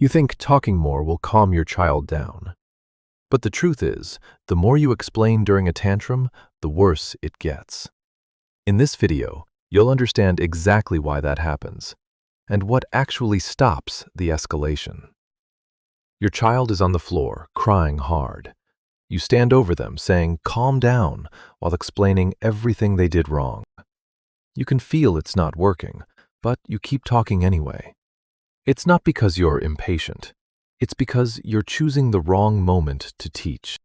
You think talking more will calm your child down. But the truth is, the more you explain during a tantrum, the worse it gets. In this video, you'll understand exactly why that happens and what actually stops the escalation. Your child is on the floor, crying hard. You stand over them, saying, "Calm down," while explaining everything they did wrong. You can feel it's not working, but you keep talking anyway. It's not because you're impatient. It's because you're choosing the wrong moment to teach.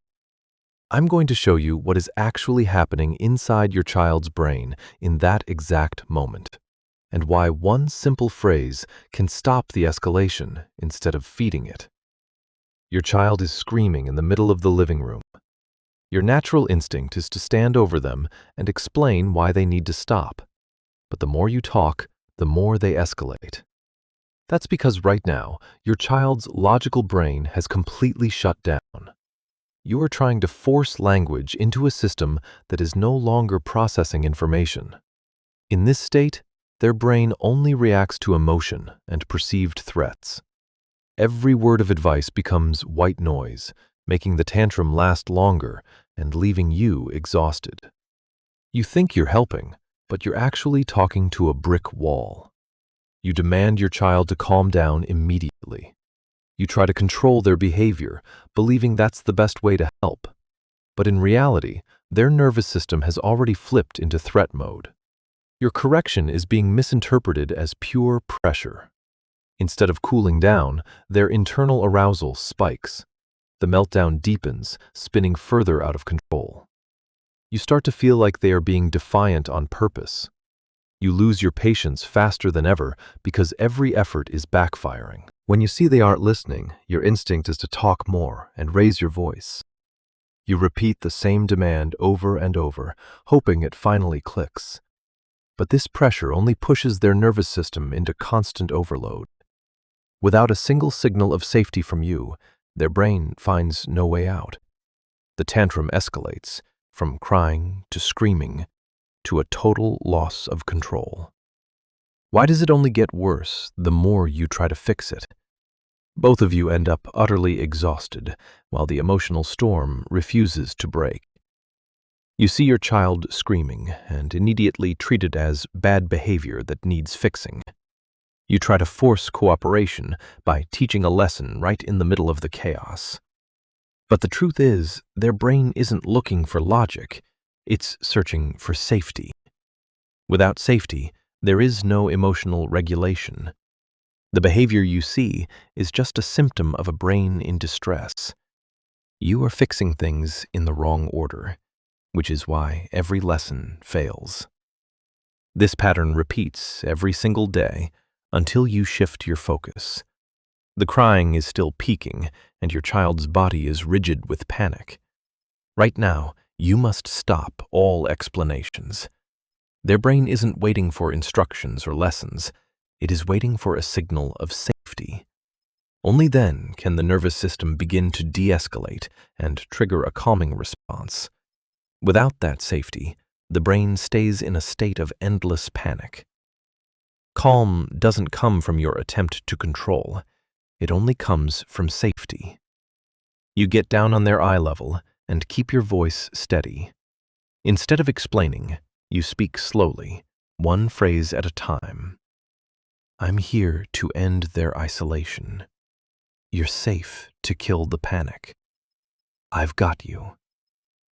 I'm going to show you what is actually happening inside your child's brain in that exact moment, and why one simple phrase can stop the escalation instead of feeding it. Your child is screaming in the middle of the living room. Your natural instinct is to stand over them and explain why they need to stop. But the more you talk, the more they escalate. That's because right now, your child's logical brain has completely shut down. You are trying to force language into a system that is no longer processing information. In this state, their brain only reacts to emotion and perceived threats. Every word of advice becomes white noise, making the tantrum last longer and leaving you exhausted. You think you're helping, but you're actually talking to a brick wall. You demand your child to calm down immediately. You try to control their behavior, believing that's the best way to help. But in reality, their nervous system has already flipped into threat mode. Your correction is being misinterpreted as pure pressure. Instead of cooling down, their internal arousal spikes. The meltdown deepens, spinning further out of control. You start to feel like they are being defiant on purpose. You lose your patience faster than ever because every effort is backfiring. When you see they aren't listening, your instinct is to talk more and raise your voice. You repeat the same demand over and over, hoping it finally clicks. But this pressure only pushes their nervous system into constant overload. Without a single signal of safety from you, their brain finds no way out. The tantrum escalates, from crying to screaming, to a total loss of control. Why does it only get worse the more you try to fix it? Both of you end up utterly exhausted, while the emotional storm refuses to break. You see your child screaming and immediately treat it as bad behavior that needs fixing. You try to force cooperation by teaching a lesson right in the middle of the chaos. But the truth is, their brain isn't looking for logic, it's searching for safety. Without safety, there is no emotional regulation. The behavior you see is just a symptom of a brain in distress. You are fixing things in the wrong order, which is why every lesson fails. This pattern repeats every single day until you shift your focus. The crying is still peaking, and your child's body is rigid with panic. Right now, you must stop all explanations. Their brain isn't waiting for instructions or lessons. It is waiting for a signal of safety. Only then can the nervous system begin to de-escalate and trigger a calming response. Without that safety, the brain stays in a state of endless panic. Calm doesn't come from your attempt to control. It only comes from safety. You get down on their eye level and keep your voice steady. Instead of explaining, you speak slowly, one phrase at a time. I'm here to end their isolation. You're safe to kill the panic. I've got you.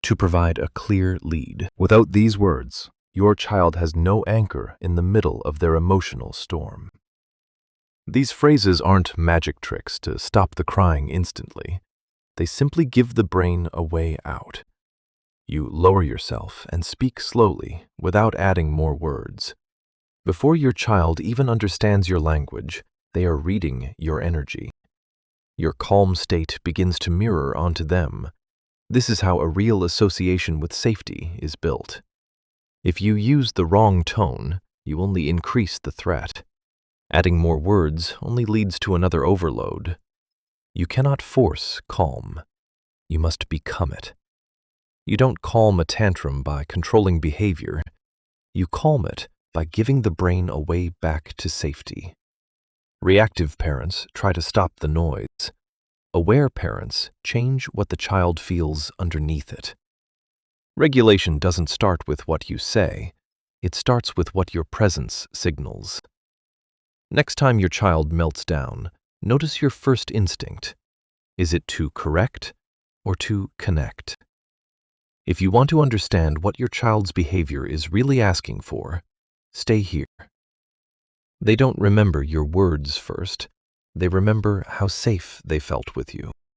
To provide a clear lead. Without these words, your child has no anchor in the middle of their emotional storm. These phrases aren't magic tricks to stop the crying instantly. They simply give the brain a way out. You lower yourself and speak slowly without adding more words. Before your child even understands your language, they are reading your energy. Your calm state begins to mirror onto them. This is how a real association with safety is built. If you use the wrong tone, you only increase the threat. Adding more words only leads to another overload. You cannot force calm. You must become it. You don't calm a tantrum by controlling behavior. You calm it by giving the brain a way back to safety. Reactive parents try to stop the noise. Aware parents change what the child feels underneath it. Regulation doesn't start with what you say. It starts with what your presence signals. Next time your child melts down, notice your first instinct. Is it to correct or to connect? If you want to understand what your child's behavior is really asking for, stay here. They don't remember your words first. They remember how safe they felt with you.